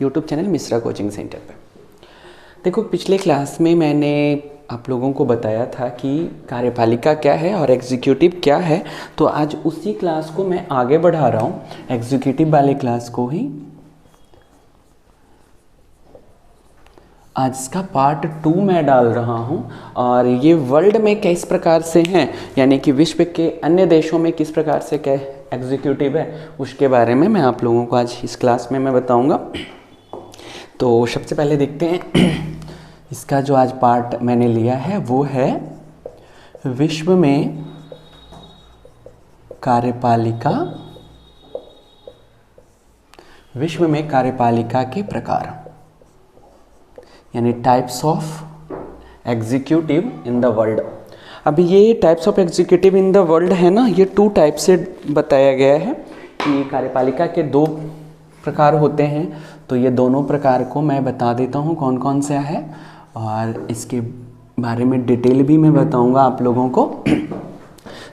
YouTube channel Mishra coaching centre पे। देखो, पिछले क्लास में मैंने आप लोगों को बताया था कि कार्यपालिका क्या है और एग्जीक्यूटिव क्या है, तो आज उसी क्लास को मैं आगे बढ़ा रहा हूँ, एग्जीक्यूटिव वाले क्लास को ही। आज इसका पार्ट 2 मैं डाल रहा हूँ और ये वर्ल्ड में किस प्रकार से हैं, यानी कि विश्व के अन्य देशों में किस प्रकार से क्या एग्जीक्यूटिव है, उसके बारे में मैं आप लोगों को आज इस क्लास में मैं बताऊँगा। तो सबसे पहले देखते हैं, इसका जो आज पार्ट मैंने लिया है वो है विश्व में कार्यपालिका, विश्व में कार्यपालिका के प्रकार, यानी types of executive in the world. अभी ये types of executive in the world है ना, ये 2 टाइप से बताया गया है कि कार्यपालिका के 2 प्रकार होते हैं। तो ये दोनों प्रकार को मैं बता देता हूँ कौन कौन सा है, और इसके बारे में डिटेल भी मैं बताऊँगा आप लोगों को।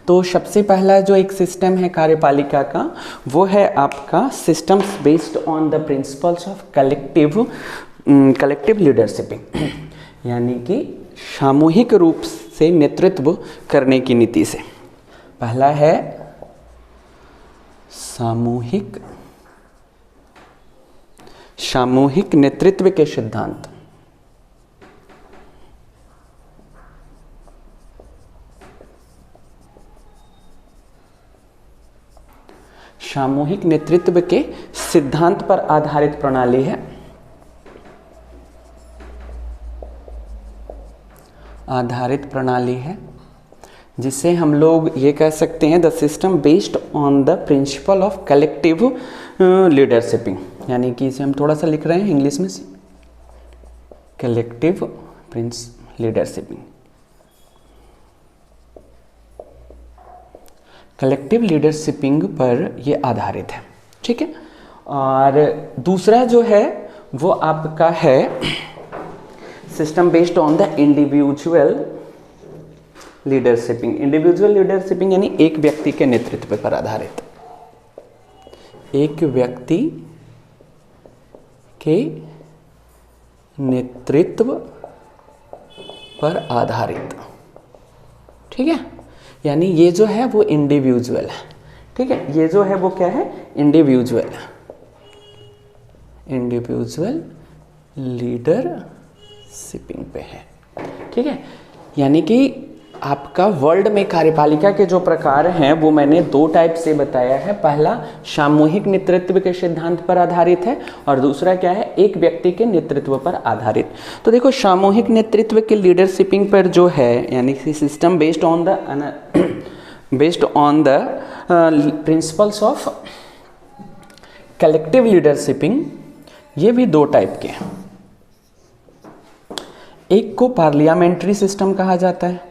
तो सबसे पहला जो एक सिस्टम है कार्यपालिका का, वो है आपका systems based on the principles of collective leadershipping, यानी कि सामूहिक रूप से नेतृत्व करने की नीति से। पहला है सामूहिक नेतृत्व के सिद्धांत। सामूहिक नेतृत्व के सिद्धांत पर आधारित प्रणाली है, जिसे हम लोग ये कह सकते हैं the system based on the principle of collective leadershipping, यानी कि इसे हम थोड़ा सा लिख रहे हैं इंग्लिश में, कलेक्टिव लीडरशिपिंग, कलेक्टिव लीडरशिपिंग पर ये आधारित है। ठीक है। और दूसरा जो है वो आपका है system based on the individual leadershipping. Individual leadershipping यानी एक व्यक्ति के नेतृत्व पर आधारित, एक व्यक्ति के नेतृत्व पर आधारित। ठीक है, यानी ये जो है वो इंडिविजुअल है। ठीक है, ये जो है वो क्या है, इंडिविजुअल लीडरशिपिंग पे है। ठीक है, यानी कि आपका वर्ल्ड में कार्यपालिका के जो प्रकार हैं वो मैंने 2 टाइप से बताया है। पहला सामूहिक नेतृत्व के सिद्धांत पर आधारित है और दूसरा क्या है, एक व्यक्ति के नेतृत्व पर आधारित। तो देखो, सामूहिक नेतृत्व के लीडरशिपिंग पर जो है, यानी कि system based on the principles of collective leadershipping, ये भी 2 टाइप के हैं। एक को पार्लियामेंट्री सिस्टम कहा जाता है,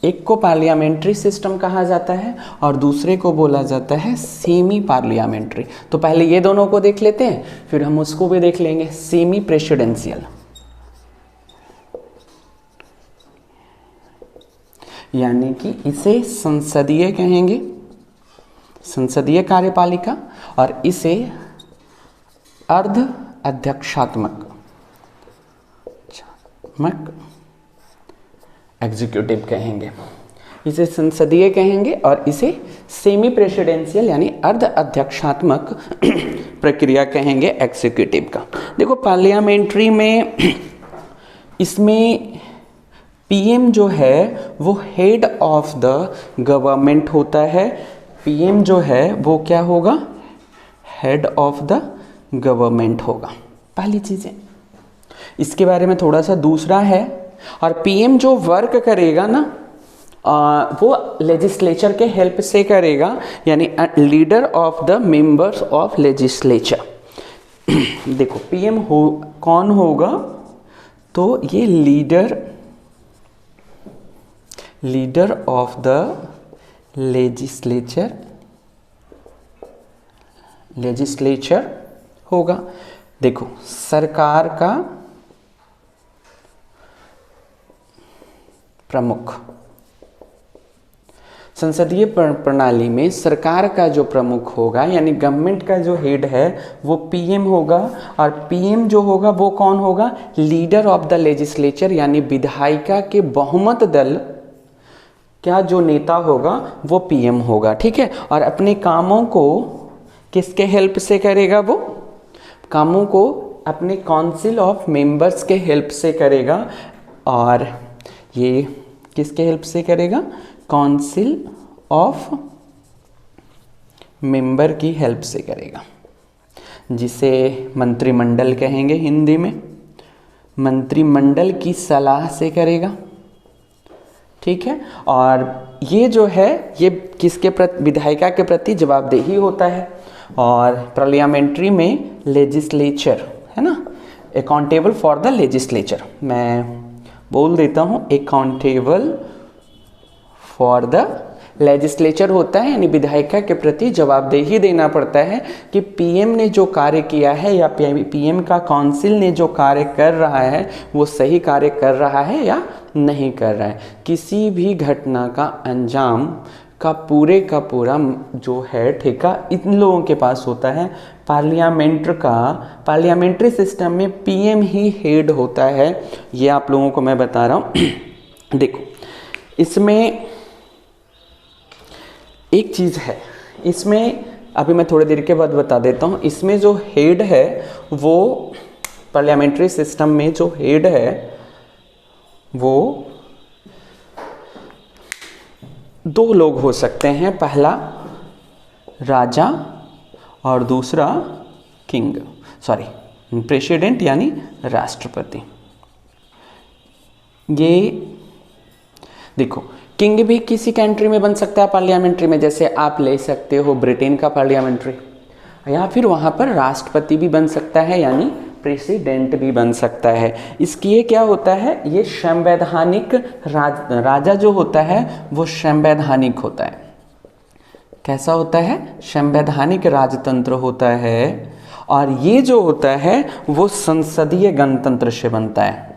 एक को पार्लियामेंट्री सिस्टम कहा जाता है और दूसरे को बोला जाता है सेमी पार्लियामेंट्री। तो पहले ये दोनों को देख लेते हैं, फिर हम उसको भी देख लेंगे, सेमी प्रेसिडेंशियल, यानी कि इसे संसदीय कहेंगे, संसदीय कार्यपालिका, और इसे अर्ध अध्यक्षात्मक एग्जीक्यूटिव कहेंगे। इसे संसदीय कहेंगे और इसे सेमी प्रेसिडेंशियल यानी अर्ध अध्यक्षात्मक प्रक्रिया कहेंगे एग्जीक्यूटिव का। देखो, पार्लियामेंट्री में इसमें पीएम जो है वो हेड ऑफ द गवर्नमेंट होता है। पीएम जो है वो क्या होगा, हेड ऑफ द गवर्नमेंट होगा। पहली चीज़ है, इसके बारे में थोड़ा सा दूसरा है। और पीएम जो वर्क करेगा ना, वो लेजिस्लेचर के हेल्प से करेगा, यानी leader of the members of legislature. देखो, पीएम कौन होगा, तो ये लीडर ऑफ द लेजिस्लेचर होगा। देखो, सरकार का प्रमुख, संसदीय प्रणाली में सरकार का जो प्रमुख होगा यानी गवर्नमेंट का जो हेड है वो पीएम होगा, और पीएम जो होगा वो कौन होगा, लीडर ऑफ द लेजिस्लेचर यानी विधायिका के बहुमत दल क्या जो नेता होगा वो पीएम होगा, ठीक है। और अपने कामों को किसके हेल्प से करेगा, वो कामों को अपने काउंसिल ऑफ मेंबर्स के हेल्प से करेगा, और ये किसके हेल्प से करेगा, काउंसिल ऑफ मेंबर की हेल्प से करेगा, जिसे मंत्रिमंडल कहेंगे हिंदी में। मंत्रिमंडल की सलाह से करेगा, ठीक है। और ये जो है ये किसके प्रति, विधायिका के प्रति जवाबदेही होता है। और पार्लियामेंट्री में लेजिस्लेचर है ना, अकाउंटेबल फॉर द लेजिस्लेचर, मैं बोल देता हूँ अकाउंटेबल फॉर द लेजिस्लेचर होता है, यानी विधायिका के प्रति जवाबदेही देना पड़ता है कि पीएम ने जो कार्य किया है या पीएम का काउंसिल ने जो कार्य कर रहा है वो सही कार्य कर रहा है या नहीं कर रहा है। किसी भी घटना का अंजाम का पूरा जो है ठेका इन लोगों के पास होता है। पार्लियामेंट्री सिस्टम में पीएम ही हेड होता है, ये आप लोगों को मैं बता रहा हूँ। देखो इसमें एक चीज़ है, इसमें अभी मैं थोड़ी देर के बाद बता देता हूँ। इसमें जो हेड है वो पार्लियामेंट्री सिस्टम में जो हेड है वो दो लोग हो सकते हैं, पहला राजा और दूसरा प्रेसिडेंट यानी राष्ट्रपति। ये देखो किंग भी किसी कंट्री में बन सकता है पार्लियामेंट्री में, जैसे आप ले सकते हो ब्रिटेन का पार्लियामेंट्री, या फिर वहाँ पर राष्ट्रपति भी बन सकता है यानी प्रेसिडेंट भी बन सकता है। इसकी ये क्या होता है, ये संवैधानिक राजा जो होता है वो संवैधानिक होता है। कैसा होता है, संवैधानिक राजतंत्र होता है। और ये जो होता है वो संसदीय गणतंत्र से बनता है।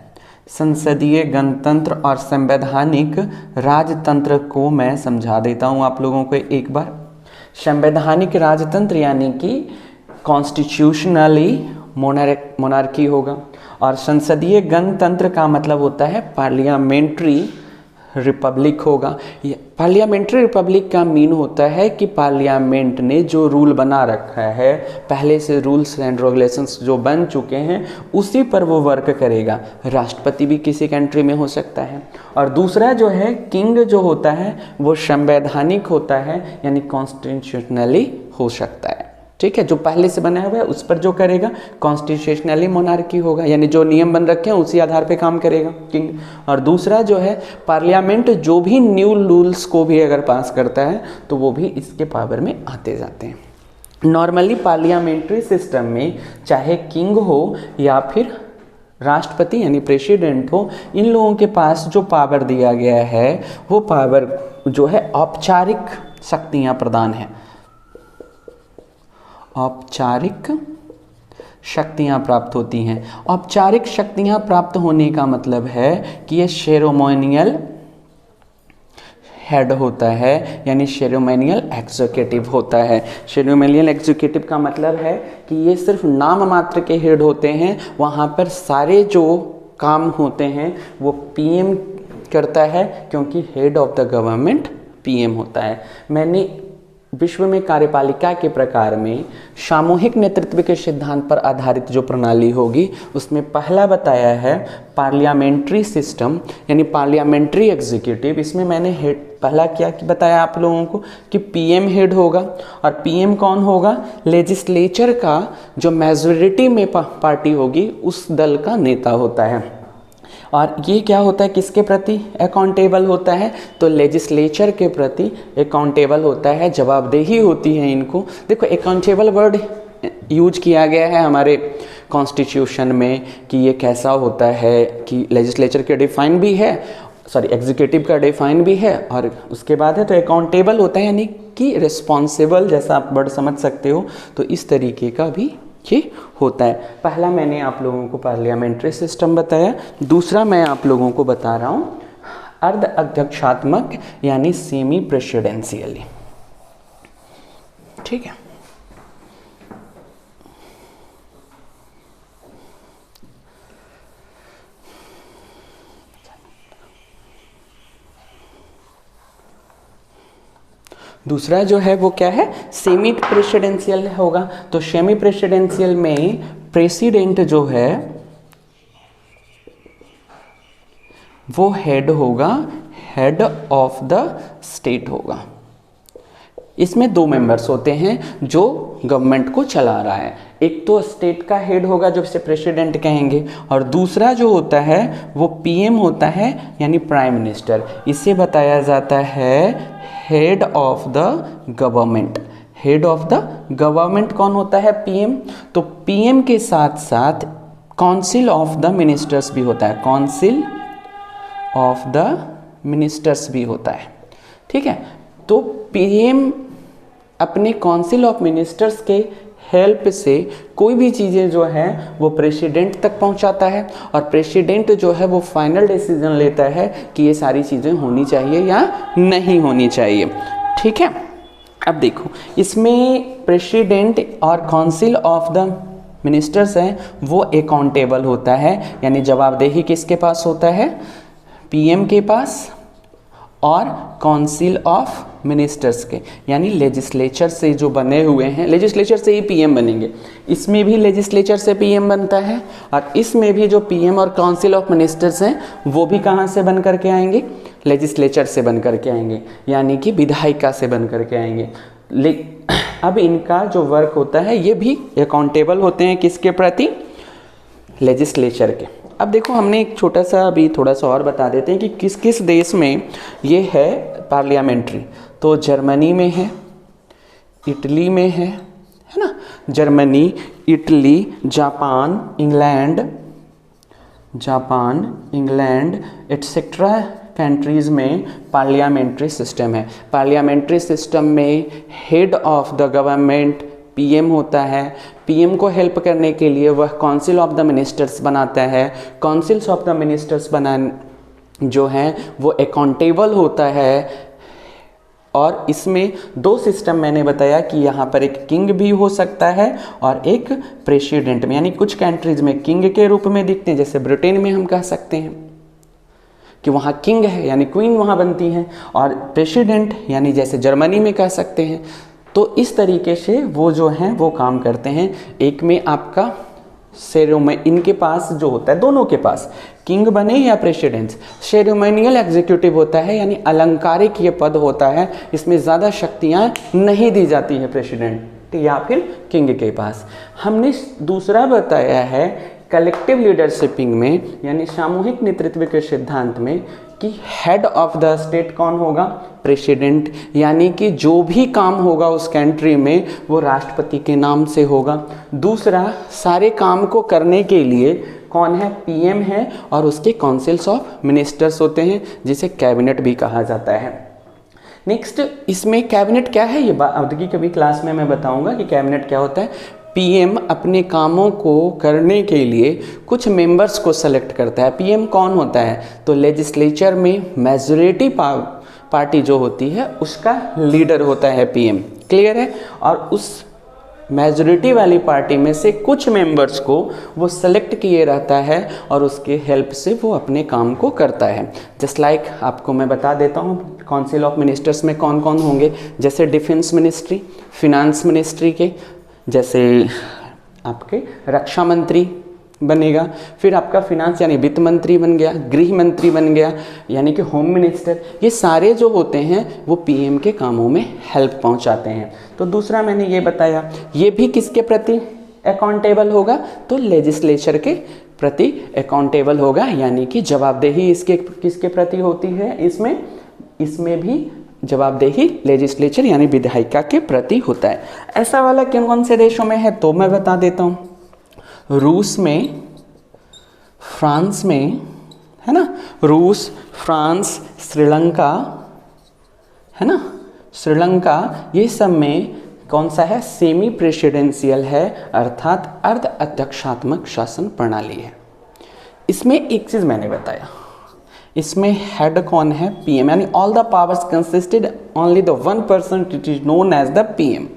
संसदीय गणतंत्र और संवैधानिक राजतंत्र को मैं समझा देता हूँ आप लोगों को एक बार। संवैधानिक राजतंत्र यानी कि कॉन्स्टिट्यूशनली मोनार्की होगा, और संसदीय गणतंत्र का मतलब होता है पार्लियामेंट्री रिपब्लिक होगा। पार्लियामेंट्री रिपब्लिक का मीन होता है कि पार्लियामेंट ने जो रूल बना रखा है, पहले से रूल्स एंड रेगुलेशंस जो बन चुके हैं उसी पर वो वर्क करेगा। राष्ट्रपति भी किसी कंट्री में हो सकता है। और दूसरा जो है किंग जो होता है वो संवैधानिक होता है यानी कॉन्स्टिट्यूशनली हो सकता है, ठीक है। जो पहले से बना हुआ है उस पर जो करेगा कॉन्स्टिट्यूशनली मोनार्की होगा, यानी जो नियम बन रखे हैं उसी आधार पे काम करेगा किंग। और दूसरा जो है पार्लियामेंट जो भी न्यू रूल्स को भी अगर पास करता है तो वो भी इसके पावर में आते जाते हैं। नॉर्मली पार्लियामेंट्री सिस्टम में चाहे किंग हो या फिर राष्ट्रपति यानी प्रेसिडेंट हो, इन लोगों के पास जो पावर दिया गया है वो पावर जो है औपचारिक शक्तियाँ प्रदान है। औपचारिक शक्तियाँ प्राप्त होती हैं। औपचारिक शक्तियाँ प्राप्त होने का मतलब है कि ये सेरेमोनियल हेड होता है यानी सेरेमोनियल एग्जीक्यूटिव होता है। सेरेमोनियल एग्जीक्यूटिव का मतलब है कि ये सिर्फ नाम मात्र के हेड होते हैं, वहाँ पर सारे जो काम होते हैं वो पीएम करता है, क्योंकि head of the government PM होता है। मैंने विश्व में कार्यपालिका के प्रकार में सामूहिक नेतृत्व के सिद्धांत पर आधारित जो प्रणाली होगी उसमें पहला बताया है पार्लियामेंट्री सिस्टम यानी पार्लियामेंट्री एग्जीक्यूटिव। इसमें मैंने हेड पहला क्या बताया आप लोगों को कि पीएम हेड होगा, और पीएम कौन होगा, लेजिस्लेचर का जो मेजॉरिटी में पार्टी होगी उस दल का नेता होता है। और ये क्या होता है, किसके प्रति अकाउंटेबल होता है, तो लेजिस्लेचर के प्रति अकाउंटेबल होता है, जवाबदेही होती है इनको। देखो अकाउंटेबल वर्ड यूज किया गया है हमारे कॉन्स्टिट्यूशन में कि ये कैसा होता है कि लेजिस्लेचर के डिफाइन भी है, एग्जीक्यूटिव का डिफाइन भी है, और उसके बाद है तो अकाउंटेबल होता है यानी कि रिस्पॉन्सिबल, जैसा आप वर्ड समझ सकते हो। तो इस तरीके का भी ये होता है। पहला मैंने आप लोगों को पार्लियामेंट्री सिस्टम बताया, दूसरा मैं आप लोगों को बता रहा हूँ अर्ध अध्यक्षात्मक यानी सेमी प्रेसिडेंशियली। ठीक है, दूसरा जो है वो क्या है, सेमी प्रेसिडेंशियल होगा। तो सेमी प्रेसिडेंशियल में प्रेसिडेंट जो है वो हेड होगा, हेड ऑफ द स्टेट होगा। इसमें दो मेंबर्स होते हैं जो गवर्नमेंट को चला रहा है, एक तो स्टेट का हेड होगा जो इसे प्रेसिडेंट कहेंगे, और दूसरा जो होता है वो पीएम होता है यानी प्राइम मिनिस्टर। इसे बताया जाता है head of the government. Head of the government कौन होता है, पीएम। तो पीएम के साथ साथ काउंसिल ऑफ द मिनिस्टर्स भी होता है, काउंसिल ऑफ द मिनिस्टर्स भी होता है। ठीक है, तो पीएम अपने काउंसिल ऑफ मिनिस्टर्स के हेल्प से कोई भी चीज़ें जो है वो प्रेसिडेंट तक पहुंचाता है, और प्रेसिडेंट जो है वो फाइनल डिसीजन लेता है कि ये सारी चीज़ें होनी चाहिए या नहीं होनी चाहिए। ठीक है, अब देखो इसमें प्रेसिडेंट और काउंसिल ऑफ द मिनिस्टर्स हैं वो अकाउंटेबल होता है, यानी जवाबदेही किसके पास होता है, पीएम के पास और काउंसिल ऑफ मिनिस्टर्स के, यानी लेजिस्लेचर से जो बने हुए हैं, लेजिस्लेचर से ही पीएम बनेंगे। इसमें भी लेजिस्लेचर से पीएम बनता है, और इसमें भी जो पीएम और काउंसिल ऑफ मिनिस्टर्स हैं वो भी कहाँ से बन करके आएंगे, लेजिस्लेचर से बन करके आएंगे, यानी कि विधायिका से बन करके आएंगे। अब इनका जो वर्क होता है ये भी अकाउंटेबल होते हैं किसके प्रति, लेजिस्लेचर के। अब देखो हमने एक छोटा सा अभी थोड़ा सा और बता देते हैं कि किस किस देश में ये है पार्लियामेंट्री। तो जर्मनी में है, इटली में है ना, Germany, Italy, Japan, England etcetera countries में पार्लियामेंट्री सिस्टम है। पार्लियामेंट्री सिस्टम में head of the government PM होता है। पीएम को हेल्प करने के लिए वह काउंसिल ऑफ द मिनिस्टर्स बनाता है। काउंसिल्स ऑफ द मिनिस्टर्स जो है वो अकाउंटेबल होता है। और इसमें दो सिस्टम मैंने बताया कि यहाँ पर एक किंग भी हो सकता है और एक प्रेसिडेंट में, यानी कुछ कंट्रीज में किंग के रूप में दिखते हैं, जैसे ब्रिटेन में हम कह सकते हैं कि वहाँ किंग है यानी क्वीन वहाँ बनती हैं, और प्रेसिडेंट यानी जैसे जर्मनी में कह सकते हैं। तो इस तरीके से वो जो हैं वो काम करते हैं। एक में आपका सेरेमनी, इनके पास जो होता है, दोनों के पास किंग बने या प्रेसिडेंट, सेरेमोनियल एग्जीक्यूटिव होता है, यानी अलंकारिक ये पद होता है। इसमें ज़्यादा शक्तियाँ नहीं दी जाती हैं प्रेसिडेंट या फिर किंग के पास। हमने दूसरा बताया है कलेक्टिव लीडरशिपिंग में, यानी सामूहिक नेतृत्व के सिद्धांत में, कि हेड ऑफ द स्टेट कौन होगा, प्रेसिडेंट, यानी कि जो भी काम होगा उस कंट्री में वो राष्ट्रपति के नाम से होगा। दूसरा, सारे काम को करने के लिए कौन है, पीएम है, और उसके काउंसिल्स ऑफ मिनिस्टर्स होते हैं जिसे कैबिनेट भी कहा जाता है। नेक्स्ट, इसमें कैबिनेट क्या है ये अवधि कभी क्लास में मैं बताऊंगा कि कैबिनेट क्या होता है। पीएम अपने कामों को करने के लिए कुछ मेंबर्स को सेलेक्ट करता है। पीएम कौन होता है, तो लेजिस्लेचर में मेजॉरिटी पार्टी जो होती है उसका लीडर होता है पीएम, क्लियर है। और उस मेजॉरिटी वाली पार्टी में से कुछ मेंबर्स को वो सेलेक्ट किए रहता है और उसके हेल्प से वो अपने काम को करता है। जस्ट लाइक आपको मैं बता देता हूँ काउंसिल ऑफ मिनिस्टर्स में कौन कौन होंगे, जैसे डिफेंस मिनिस्ट्री, फिनांस मिनिस्ट्री के, जैसे आपके रक्षा मंत्री बनेगा, फिर आपका फिनांस यानी वित्त मंत्री बन गया, गृह मंत्री बन गया यानी कि होम मिनिस्टर। ये सारे जो होते हैं वो पीएम के कामों में हेल्प पहुंचाते हैं। तो दूसरा मैंने ये बताया, ये भी किसके प्रति अकाउंटेबल होगा, तो लेजिस्लेचर के प्रति अकाउंटेबल होगा, यानी कि जवाबदेही इसके किसके प्रति होती है, इसमें भी जवाबदेही लेजिस्लेचर यानी विधायिका के प्रति होता है। ऐसा वाला कौन कौन से देशों में है तो मैं बता देता हूँ। रूस में, फ्रांस में, है ना, रूस, फ्रांस, श्रीलंका, है ना, श्रीलंका, ये सब में कौन सा है, सेमी प्रेसिडेंशियल है, अर्थात अर्ध अध्यक्षात्मक शासन प्रणाली है। इसमें एक चीज़ मैंने बताया, इसमें हेड कौन है? पीएम, यानी all the powers consisted only the one person, it is known as the PM.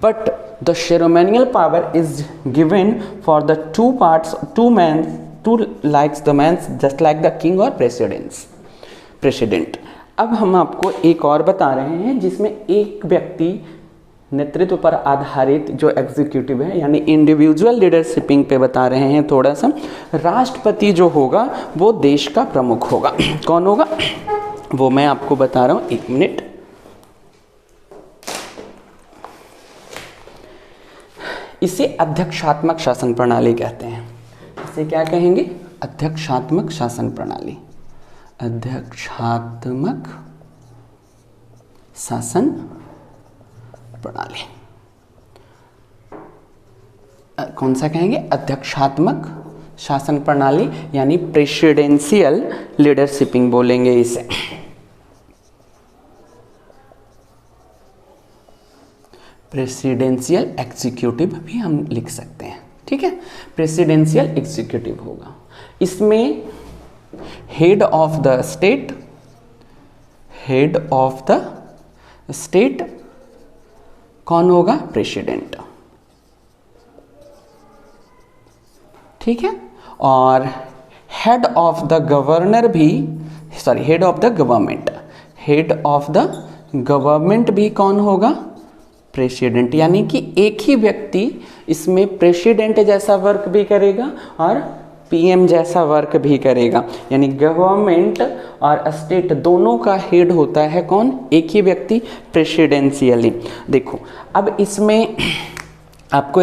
But the ceremonial power is given for the two parts, two likes the men, just like the king or president. अब हम आपको एक और बता रहे हैं जिसमें एक व्यक्ति नेतृत्व पर आधारित जो एग्जीक्यूटिव है यानी इंडिविजुअल लीडरशिपिंग पे बता रहे हैं थोड़ा सा. राष्ट्रपति जो होगा वो देश का प्रमुख होगा. कौन होगा वो मैं आपको बता रहा हूँ, एक मिनट. इसे अध्यक्षात्मक शासन प्रणाली कहते हैं. इसे क्या कहेंगे? अध्यक्षात्मक शासन प्रणाली. अध्यक्षात्मक शासन प्रणाली. कौन सा कहेंगे? अध्यक्षात्मक शासन प्रणाली यानी प्रेसिडेंशियल लीडरशिपिंग बोलेंगे इसे. प्रेसिडेंशियल एग्जीक्यूटिव भी हम लिख सकते हैं. ठीक है, प्रेसिडेंशियल एग्जीक्यूटिव होगा. इसमें हेड ऑफ द स्टेट कौन होगा? प्रेसिडेंट. ठीक है, और हेड ऑफ द गवर्नर भी, sorry, head of the government भी कौन होगा? प्रेसिडेंट. यानी कि एक ही व्यक्ति इसमें प्रेसिडेंट जैसा वर्क भी करेगा और पीएम जैसा वर्क भी करेगा. यानी गवर्नमेंट और स्टेट दोनों का हेड होता है कौन? एक ही व्यक्ति, प्रेसिडेंशियली. देखो अब इसमें आपको